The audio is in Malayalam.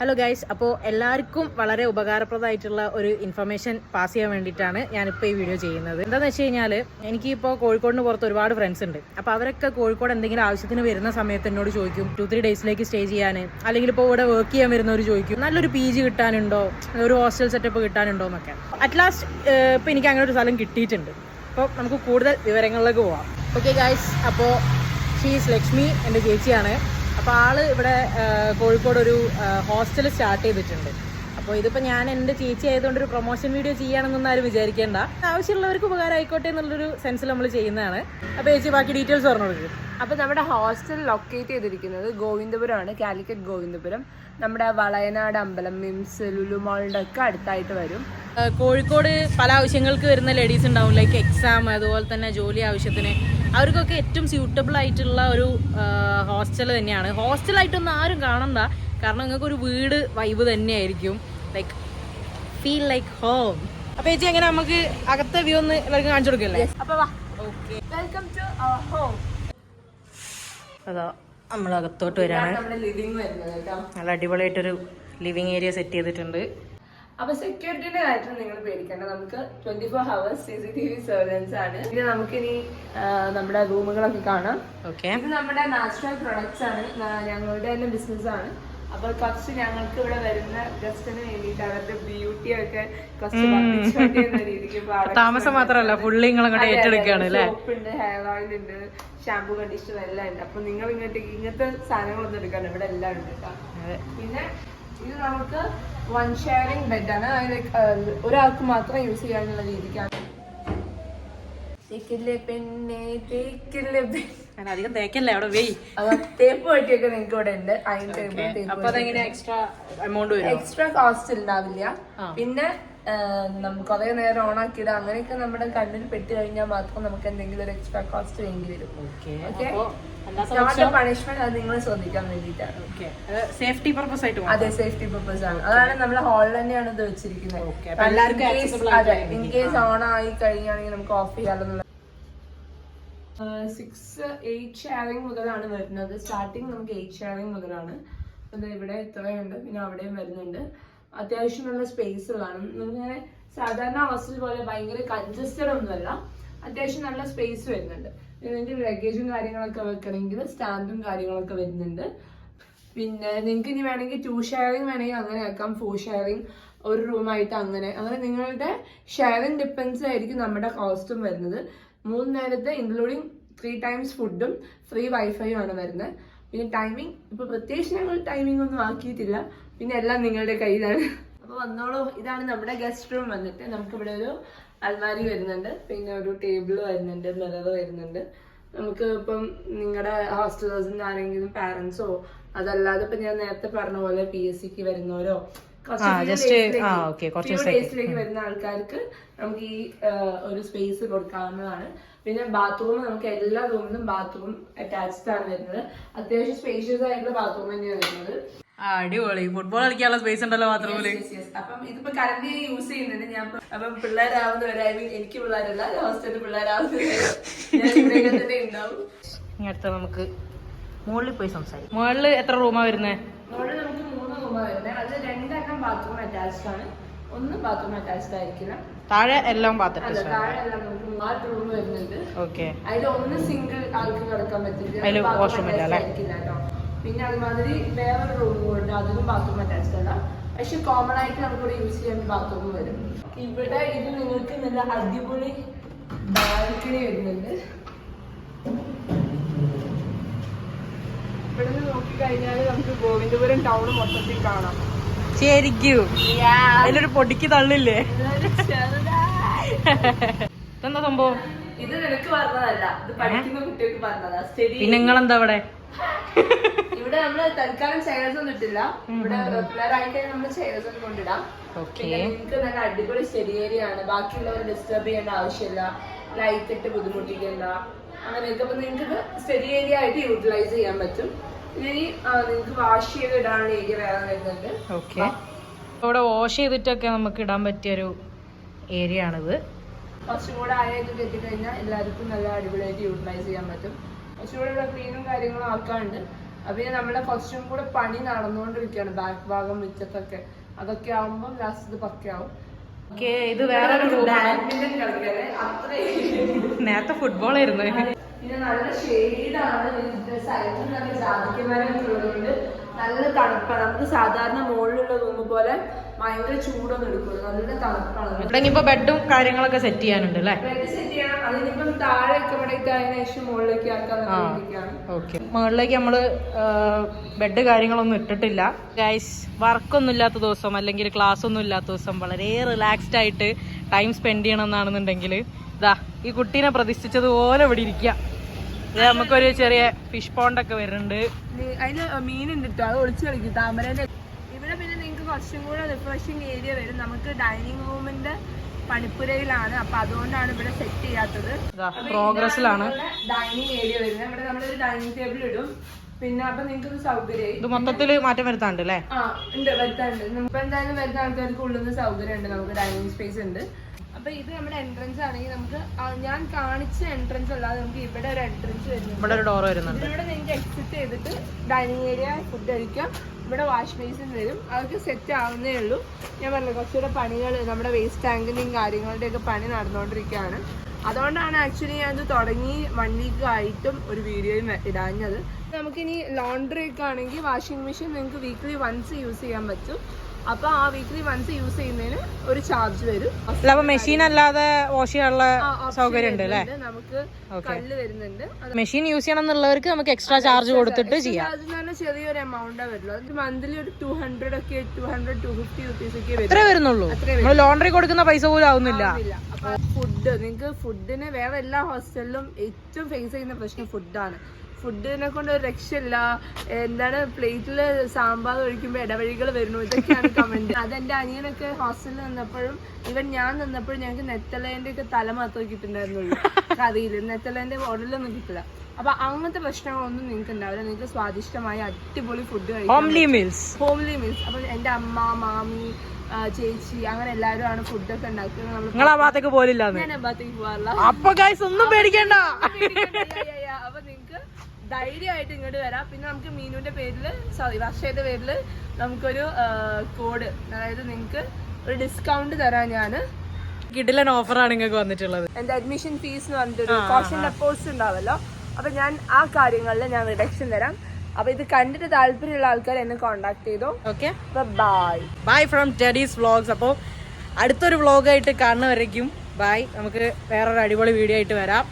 ഹലോ ഗൈസ്, അപ്പോൾ എല്ലാവർക്കും വളരെ ഉപകാരപ്രദമായിട്ടുള്ള ഒരു ഇൻഫർമേഷൻ പാസ് ചെയ്യാൻ വേണ്ടിയിട്ടാണ് ഞാനിപ്പോൾ ഈ വീഡിയോ ചെയ്യുന്നത്. എന്താണെന്ന് വെച്ച് കഴിഞ്ഞാൽ എനിക്കിപ്പോൾ കോഴിക്കോടിന് പുറത്ത് ഒരുപാട് ഫ്രണ്ട്സ് ഉണ്ട്. അപ്പോൾ അവരൊക്കെ കോഴിക്കോട് എന്തെങ്കിലും ആവശ്യത്തിന് വരുന്ന സമയത്ത് എന്നോട് ചോദിക്കും 2-3 ഡേയ്സിലേക്ക് സ്റ്റേ ചെയ്യാൻ, അല്ലെങ്കിൽ ഇപ്പോൾ ഇവിടെ വർക്ക് ചെയ്യാൻ വരുന്നവർ ചോദിക്കും നല്ലൊരു PG കിട്ടാനുണ്ടോ, ഒരു ഹോസ്റ്റൽ സെറ്റപ്പ് കിട്ടാനുണ്ടോ എന്നൊക്കെ. അറ്റ് ലാസ്റ്റ് ഇപ്പോൾ എനിക്ക് അങ്ങനെ ഒരു സ്ഥലം കിട്ടിയിട്ടുണ്ട്. അപ്പോൾ നമുക്ക് കൂടുതൽ വിവരങ്ങളിലേക്ക് പോവാം. ഓക്കെ ഗൈസ്, അപ്പോൾ ഷീസ് ലക്ഷ്മി എൻ്റെ ചേച്ചിയാണ്. അപ്പോൾ ആള് ഇവിടെ കോഴിക്കോട് ഒരു ഹോസ്റ്റൽ സ്റ്റാർട്ട് ചെയ്തിട്ടുണ്ട്. അപ്പോൾ ഇതിപ്പോൾ ഞാൻ എൻ്റെ ചേച്ചി ആയതുകൊണ്ട് ഒരു പ്രൊമോഷൻ വീഡിയോ ചെയ്യുകയാണെന്നൊന്നും ആരും വിചാരിക്കേണ്ട. ആവശ്യമുള്ളവർക്ക് ഉപകാരം ആയിക്കോട്ടെ എന്നുള്ളൊരു സെൻസിൽ നമ്മൾ ചെയ്യുന്നതാണ്. അപ്പോൾ ചേച്ചി ബാക്കി ഡീറ്റെയിൽസ് പറഞ്ഞു കൊടുക്കും. അപ്പോൾ നമ്മുടെ ഹോസ്റ്റൽ ലൊക്കേറ്റ് ചെയ്തിരിക്കുന്നത് ഗോവിന്ദപുരമാണ്, കാലിക്കറ്റ് ഗോവിന്ദപുരം. നമ്മുടെ വളയനാട് അമ്പലം, മിംസ്, ലുലു മാളിൻ്റെ ഒക്കെ അടുത്തായിട്ട് വരും. കോഴിക്കോട് പല ആവശ്യങ്ങൾക്ക് വരുന്ന ലേഡീസ് ഉണ്ടാവും, ലൈക്ക് എക്സാം, അതുപോലെ തന്നെ ജോലി ആവശ്യത്തിന്. അവർക്കൊക്കെ ഏറ്റവും സ്യൂട്ടബിൾ ആയിട്ടുള്ള ഒരു ഹോസ്റ്റൽ തന്നെയാണ്. ഹോസ്റ്റലായിട്ടൊന്നും ആരും കാണണ്ട, കാരണം നിങ്ങൾക്ക് ഒരു വീട് വൈബ് തന്നെയായിരിക്കും. Like feel like home. അപ്പോൾ ചേച്ചി എങ്ങനെ നമുക്ക് അകത്തെ വ്യൂ ഒന്ന് എല്ലാവർക്കും കാണിച്ചു കൊടുക്കല്ലേ? അപ്പോൾ വാ, okay, welcome to our home. അതാ നമ്മൾ അകത്തോട്ട് വരാണ്. നമ്മുടെ ലിവിംഗ് വരുന്നത് കേട്ടോ. നല്ല അടിപൊളിയായിട്ടൊരു ലിവിങ് ഏരിയ സെറ്റ് ചെയ്തിട്ടുണ്ട്. അപ്പൊ സെക്യൂരിറ്റിന്റെ കാര്യത്തിൽ നിങ്ങൾ പേടിക്കേണ്ട, നമുക്ക് 24 hours CCTV സർവൈലൻസ് ആണ്. ഇത് നമുക്കിനി നമ്മുടെ റൂമുകളൊക്കെ കാണാം. ഇത് നമ്മുടെ നാച്ചുറൽ പ്രൊഡക്ട്സ് ആണ്, ഞങ്ങളുടെ തന്നെ ബിസിനസ് ആണ്. അപ്പൊ കുറച്ച് ഞങ്ങൾക്ക് ഇവിടെ വരുന്ന ഗസ്റ്റിന് വേണ്ടിയിട്ട് അവരുടെ ബ്യൂട്ടി ഒക്കെ കുറച്ച് രീതിക്ക് താമസം മാത്രമല്ല, ഫുള്ളി ഏറ്റെടുക്കുകയാണ്. സോപ്പുണ്ട്, ഹെയർ ഓയിൽ ഉണ്ട്, ഷാമ്പൂ, കണ്ടീഷണർ എല്ലാം ഉണ്ട്. അപ്പൊ നിങ്ങൾ ഇങ്ങനത്തെ സാധനങ്ങളൊന്നും എടുക്കാണ്, ഇവിടെ എല്ലാം ഉണ്ട് കേട്ടോ. പിന്നെ ഇത് നമുക്ക് 1 ഷെയറിംഗ് ബെഡാണ്, ഒരാൾക്ക് മാത്രം യൂസ് ചെയ്യാനുള്ള രീതിക്കാണ്. അധികം തേക്കല്ലേ അവിടെ വെയ്. തേപ്പ് പറ്റിയൊക്കെ നിങ്ങൾക്ക് ഇവിടെ ഉണ്ട്. എക്സ്ട്രാ കോസ്റ്റ് ഉണ്ടാവില്ല. പിന്നെ കുറെ നേരം ഓൺ ആക്കിയിടുക, അങ്ങനെയൊക്കെ നമ്മുടെ കണ്ണിൽ പെട്ട് കഴിഞ്ഞാൽ മാത്രം നമുക്ക് എന്തെങ്കിലും ഒരു എക്സ്ട്രാ കോസ്റ്റ് വേണ്ടി വരും. പണിഷ്മെന്റ് അത് നിങ്ങൾ ശ്രദ്ധിക്കാൻ വേണ്ടിയിട്ടാണ്. സേഫ്റ്റി പർപ്പസ് ആയിട്ട്. അതെ, സേഫ്റ്റി പർപ്പസ് ആണ്. അതാണ് നമ്മുടെ ഹാളിൽ തന്നെയാണ് ഇത് വെച്ചിരിക്കുന്നത്. ഇൻ കേസ് ഓൺ ആയി കഴിഞ്ഞാണെങ്കിൽ നമുക്ക് ഓഫ് ചെയ്യാനുള്ള 6-8 ഷെയറിംഗ് മുതലാണ് വരുന്നത്. സ്റ്റാർട്ടിങ് നമുക്ക് 8 ഷെയറിംഗ് മുതലാണ്. അത് ഇവിടെ ഇത്രയുണ്ട്, പിന്നെ അവിടെയും വരുന്നുണ്ട്. അത്യാവശ്യം നല്ല സ്പേസ് ഉള്ളതാണ്. നമുക്കിങ്ങനെ സാധാരണ ഹോസ്റ്റൽ പോലെ ഭയങ്കര കൺജസ്റ്റഡ് ഒന്നുമല്ല, അത്യാവശ്യം നല്ല സ്പേസ് വരുന്നുണ്ട്. നിങ്ങൾക്ക് ലഗേജും കാര്യങ്ങളൊക്കെ വെക്കണമെങ്കിൽ സ്റ്റാൻഡും കാര്യങ്ങളൊക്കെ വരുന്നുണ്ട്. പിന്നെ നിങ്ങൾക്ക് ഇനി വേണമെങ്കിൽ 2 ഷെയറിംഗ് വേണമെങ്കിൽ അങ്ങനെ ആക്കാം, 4 ഷെയറിംഗ്, ഒരു റൂമായിട്ട് അങ്ങനെ നിങ്ങളുടെ ഷെയറിംഗ് ഡിപ്പെൻസ് ആയിരിക്കും നമ്മുടെ കോസ്റ്റും വരുന്നത്. 3 നേരത്തെ ഇൻക്ലൂഡിങ് 3 times ഫുഡും ഫ്രീ വൈഫൈയും ആണ് വരുന്നത്. പിന്നെ ടൈമിംഗ് ഇപ്പൊ പ്രത്യേകിച്ച് ഞങ്ങൾ ടൈമിംഗ് ഒന്നും ആക്കിയിട്ടില്ല, പിന്നെ എല്ലാം നിങ്ങളുടെ കയ്യിലാണ്. അപ്പൊ വന്നോളൂ. ഇതാണ് നമ്മുടെ ഗസ്റ്റ് റൂം വന്നിട്ട്. നമുക്കിവിടെ ഒരു അൽമാരി വരുന്നുണ്ട്, പിന്നെ ഒരു ടേബിൾ വരുന്നുണ്ട്, മിറർ വരുന്നുണ്ട്. നമുക്ക് ഇപ്പം നിങ്ങളുടെ ഹോസ്റ്റലേഴ്സിന് ആരെങ്കിലും പാരന്റ്സോ അതല്ലാതെ ഇപ്പൊ ഞാൻ നേരത്തെ പറഞ്ഞ പോലെ PSCക്ക് വരുന്നവരോ ഡേയ്സിലേക്ക് വരുന്ന ആൾക്കാർക്ക് നമുക്ക് ഈ ഒരു സ്പേസ് കൊടുക്കാവുന്നതാണ്. പിന്നെ ബാത്റൂം നമുക്ക് എല്ലാ റൂമിലും ബാത്റൂം അറ്റാച്ച്ഡ് ആണ് വരുന്നത്. അത്യാവശ്യം സ്പേഷ്യസ് ആയിട്ടുള്ള ബാത്റൂം തന്നെയാണ് വരുന്നത്. അടിപൊളി. ഫുട്ബോൾ കളിക്കാനുള്ള സ്പേസ് ഉണ്ടല്ലോ ബാത്റൂമില്. അപ്പം ഇതിപ്പോ കറന്റ് യൂസ് ചെയ്യുന്നുണ്ട് ഞാൻ. അപ്പം പിള്ളേരാവുന്നവരായി, എനിക്ക് പിള്ളേരല്ല, ഹോസ്റ്റലിൽ പിള്ളേരാവുന്നവരെ തന്നെ ഉണ്ടാവും. അടുത്ത നമുക്ക് മുകളിൽ പോയി സംസാരിക്കും. മുകളിൽ എത്ര റൂമാ വരുന്നത്? മുകളിൽ നമുക്ക് 3 റൂമാ വരുന്നത്. അത് 2 ബാത്റൂം അറ്റാച്ച്ഡ് ആണ്, 1 ബാത്റൂം അറ്റാച്ച്ഡ് ആയിരിക്കില്ല. താഴെ എല്ലാം താഴെ എല്ലാം നമുക്ക് 4 റൂം വരുന്നുണ്ട്. അതിൽ 1 സിംഗിൾ ആൾക്ക് കിടക്കാൻ പറ്റില്ല, വാഷ്റൂം ആയിരിക്കില്ല കേട്ടോ. പിന്നെ അതുമാതിരി വേറൊരു റൂം ഉണ്ട്, അതിനും ബാത്റൂം അറ്റാച്ച്ഡ് അല്ല, പക്ഷെ കോമൺ ആയിട്ട് നമുക്കിവിടെ യൂസ് ചെയ്യാൻ ബാത്റൂം വരും. ഇവിടെ ഇത് നിങ്ങൾക്ക് നല്ല അടിപൊളി ബാൽക്കണി വരുന്നുണ്ട്. ഇവിടെ നിന്ന് നോക്കിക്കഴിഞ്ഞാൽ നമുക്ക് ഗോവിന്ദപുരം ടൗൺ മൊത്തത്തിൽ കാണാം. ശരിക്കും അതിലൊരു പൊടിക്ക് തള്ളില്ലേ? എന്താ സംഭവം? ഇത് നിനക്ക് പറഞ്ഞതല്ല, ഇത് പഠിക്കുന്ന കുട്ടികൾക്ക് പറഞ്ഞതാ. പിന്നെ നിങ്ങളെന്താ ഇവിടെ? ഇവിടെ നമ്മള് തൽക്കാലം ചെയർസ് ഒന്നും ഇട്ടില്ല. ഇവിടെ പിള്ളേരായിക്കഴിഞ്ഞാൽ നമ്മള് ചെയർസ് ഒന്നും കൊണ്ടിടാം. പിന്നെ നിങ്ങൾക്ക് നല്ല അടിപൊളി സ്റ്റഡി ഏരിയ ആണ്, ബാക്കിയുള്ളവരെ ഡിസ്റ്റർബ് ചെയ്യേണ്ട ആവശ്യമില്ല, ലൈറ്റ് ഇട്ട് ബുദ്ധിമുട്ടിക്കണ്ട, അങ്ങനെയൊക്കെ. അപ്പൊ നിങ്ങൾക്ക് സ്റ്റഡി ഏരിയ ആയിട്ട് യൂട്ടിലൈസ് ചെയ്യാൻ പറ്റും. ഇനി നിങ്ങൾക്ക് വാഷ് ചെയ്ത് ഇടാനുള്ള ഏരിയ വേറെ വരുന്നുണ്ട്. ഇവിടെ വാഷ് ചെയ്തിട്ടൊക്കെ നമുക്ക് ഇടാൻ പറ്റിയൊരു ഏരിയ ആണിത്. കുറച്ചും കൂടെ ആയിട്ട് കെട്ടിക്കഴിഞ്ഞാൽ എല്ലാവർക്കും നല്ല അടിപൊളിയായിട്ട് യൂട്ടിലൈസ് ചെയ്യാൻ പറ്റും. കുറച്ചുകൂടെ ഇവിടെ ക്ലീനും കാര്യങ്ങളും ആക്കാറുണ്ട്. അപ്പൊ പിന്നെ നമ്മുടെ കുറച്ചും കൂടെ പണി നടന്നുകൊണ്ടിരിക്കുകയാണ് ബാക്ക് ഭാഗം മിറ്റത്തൊക്കെ. അതൊക്കെ ആവുമ്പോൾ ലാസ്റ്റ് ഇത് പക്കയാവും. ഇത് വേറൊരു ബാഡ്മിന്റൺ കളിക്കാതെ അത്രയും നേരത്തെ ഫുട്ബോൾ ആയിരുന്നു. പിന്നെ നല്ല ഷെയ്ഡാണ് സൈഡിൽ നല്ല ജാതിക്കമരമൊക്കെ ഉള്ളതുകൊണ്ട് നല്ല തണുപ്പാണ്. നമുക്ക് സാധാരണ മുകളിലുള്ള റൂം പോലെ ഭയങ്കര ചൂടൊന്നും എടുക്കും, നല്ല തണുപ്പാണ്. ഇവിടെ ഇനിയിപ്പോ ബെഡും കാര്യങ്ങളൊക്കെ സെറ്റ് ചെയ്യാനുണ്ട് അല്ലേ? ബെഡ് സെറ്റ് ചെയ്യണം. അതിനിപ്പം താഴെ ഒക്കെ അതിന് ശേഷം മുകളിലേക്ക് ആക്കാന്ന്. ഓക്കെ, മുകളിലേക്ക് നമ്മള് ബെഡ് കാര്യങ്ങളൊന്നും ഇട്ടിട്ടില്ല ഗൈസ്. വർക്കൊന്നും ഇല്ലാത്ത ദിവസം അല്ലെങ്കിൽ ക്ലാസ് ഒന്നും ഇല്ലാത്ത ദിവസം വളരെ റിലാക്സ്ഡ് ആയിട്ട് ടൈം സ്പെൻഡ് ചെയ്യണമെന്നാണെന്നുണ്ടെങ്കിൽ ഇതാ ഈ കുട്ടീനെ പ്രതിഷ്ഠിച്ചതുപോലെ ഇവിടെ ഇരിക്കുക. നമുക്കൊരു ചെറിയ ഫിഷ് പോണ്ടൊക്കെ വരുന്നുണ്ട്. അതിന് മീനുണ്ട് കേട്ടോ, അത് ഒളിച്ചു കളിക്കും താമരേന്റെ. ഇവിടെ പിന്നെ നിങ്ങൾക്ക് കുറച്ചും കൂടെ റിഫ്രഷിങ് ഏരിയ വരും. നമുക്ക് ഡൈനിങ് റൂമിന്റെ പണിപ്പുരയിലാണ്, അപ്പൊ അതുകൊണ്ടാണ് ഇവിടെ സെറ്റ് ചെയ്യാത്തത്. പ്രോഗ്രസ്സിലാണ് ഡൈനിങ് ഏരിയ വരുന്നത്. ഇവിടെ നമ്മളൊരു ഡൈനിങ് ടേബിൾ ഇടും. പിന്നെ അപ്പൊ നിങ്ങൾക്ക് സൗകര്യമായി. ഇത് മൊത്തത്തില് മാറ്റം വരുത്താണ്ട് അല്ലേ? ഉണ്ട്, വരുത്താനുണ്ട്. ഇപ്പൊ എന്തായാലും വരുന്ന ആൾക്കാർക്ക് ഉള്ളുന്ന സൗകര്യം ഉണ്ട്. നമുക്ക് ഡൈനിങ് സ്പേസ് ഉണ്ട്. അപ്പൊ ഇത് നമ്മുടെ എൻട്രൻസ് ആണെങ്കിൽ നമുക്ക് ഞാൻ കാണിച്ച എൻട്രൻസ് അല്ലാതെ നമുക്ക് ഇവിടെ ഒരു എൻട്രൻസ് വരുന്നുണ്ട്. ഇവിടെ ഒരു ഡോർ വരുന്നുണ്ട്. ഇവിടെ നിങ്ങൾക്ക് എക്സിറ്റ് ചെയ്തിട്ട് ഡൈനിങ് ഏരിയ ഫുഡ് കഴിക്കാം. ഇവിടെ വാഷ് ബേസിൻ വരും. അതൊക്കെ സെറ്റ് ആവുന്നേ ഉള്ളൂ. ഞാൻ പറഞ്ഞു കുറച്ചുകൂടെ പണികൾ നമ്മുടെ വേസ്റ്റ് ടാങ്കിന്റെയും കാര്യങ്ങളുടെയൊക്കെ പണി നടന്നുകൊണ്ടിരിക്കുകയാണ്. അതുകൊണ്ടാണ് ആക്ച്വലി ഞാനത് തുടങ്ങി 1 വീക്ക് ആയിട്ടും ഒരു വീഡിയോയും ഇടാഞ്ഞത്. നമുക്കിനി ലോണ്ടറി ഒക്കെ ആണെങ്കിൽ വാഷിംഗ് മെഷീൻ നിങ്ങൾക്ക് വീക്ക്ലി വൺസ് യൂസ് ചെയ്യാൻ പറ്റും. അപ്പൊ ആ വീക്ക്ലി വൺസ് യൂസ് ചെയ്യുന്നതിന് ഒരു ചാർജ് വരും. മെഷീൻ അല്ലാതെ വാഷ് ചെയ്യാനുള്ള സൗകര്യം ഉണ്ട് അല്ലേ? നമുക്ക് കല്ല് വരുന്നുണ്ട്. മെഷീൻ യൂസ് ചെയ്യണം എന്നുള്ളവർക്ക് നമുക്ക് എക്സ്ട്രാ ചാർജ് കൊടുത്തിട്ട് ചെയ്യാം. അതിന് ചെറിയൊരു എമൗണ്ടാ വരുള്ളൂ. അത് മന്ത്ലി ഒരു 200 ഒക്കെ 200-250 റുപ്പീസ് ഒക്കെ വരും. അത്രേ വരുന്നുള്ളൂ. നമ്മൾ ലോണ്ടറി കൊടുക്കുന്ന പൈസ പോലും ആവുന്നില്ല. അപ്പൊ ഫുഡ് നിങ്ങൾക്ക് ഫുഡിന് വേറെ എല്ലാ ഹോസ്റ്റലിലും ഏറ്റവും ഫേസ് ചെയ്യുന്ന പ്രശ്നം ഫുഡാണ്. ഫുഡിനെ കൊണ്ട് ഒരു രക്ഷയില്ല. എന്താണ് പ്ലേറ്റില് സാമ്പാർ ഒഴിക്കുമ്പോൾ ഇടവഴികൾ വരുന്നു, ഇതൊക്കെയാണ് കമന്റ്. അതെന്റെ അനിയനൊക്കെ ഹോസ്റ്റലിൽ നിന്നപ്പോഴും ഇവൻ ഞാൻ നിന്നപ്പോഴും ഞങ്ങൾക്ക് നെത്തലേന്റെ ഒക്കെ തല മാത്രമേ കിട്ടുന്നുണ്ടായിരുന്നുള്ളൂ കറിയിൽ. നെത്തലേന്റെ ഉടലൊന്നും കിട്ടില്ല. അപ്പൊ അങ്ങനത്തെ പ്രശ്നങ്ങളൊന്നും നിങ്ങൾക്ക് ഉണ്ടാവില്ല. നിങ്ങൾക്ക് സ്വാദിഷ്ടമായ അടിപൊളി ഫുഡ് കഴിക്കാം. Homely meals. അപ്പൊ എന്റെ അമ്മ, മാമി, ചേച്ചി അങ്ങനെ എല്ലാവരും ആണ് ഫുഡൊക്കെ ഉണ്ടാക്കുന്നത്. ഞാൻ ആ ഭാഗത്തേക്ക് പോകാറില്ല. അപ്പൊ ഒന്നും പേടിക്കണ്ട. അപ്പൊ നിങ്ങക്ക് ധൈര്യമായിട്ട് ഇങ്ങോട്ട് വരാം. പിന്നെ നമുക്ക് മീനുവിന്റെ പേരില് വർഷയുടെ പേരില് നമുക്കൊരു കോഡ്, അതായത് നിങ്ങൾക്ക് ഒരു ഡിസ്കൗണ്ട് തരാൻ ഞാൻ കിടിലൻ ഓഫറാണ് നിങ്ങൾക്ക് വന്നിട്ടുള്ളത്. എന്റെ അഡ്മിഷൻ ഫീസ് എന്ന് പറഞ്ഞിട്ടൊരു കോഷൻ ഡെപ്പോസിറ്റ് ഉണ്ടാവല്ലോ. അപ്പൊ ഞാൻ ആ കാര്യങ്ങളിൽ ഞാൻ റിഡക്ഷൻ തരാം. അപ്പൊ ഇത് കണ്ടിട്ട് താല്പര്യമുള്ള ആൾക്കാർ എന്നെ കോണ്ടാക്ട് ചെയ്തോ. Okay, bye from Teddy's vlogs. അപ്പോൾ അടുത്തൊരു വ്ളോഗായിട്ട് കാണുന്നവരേക്കും ബൈ. നമുക്ക് വേറൊരു അടിപൊളി വീഡിയോ ആയിട്ട് വരാം.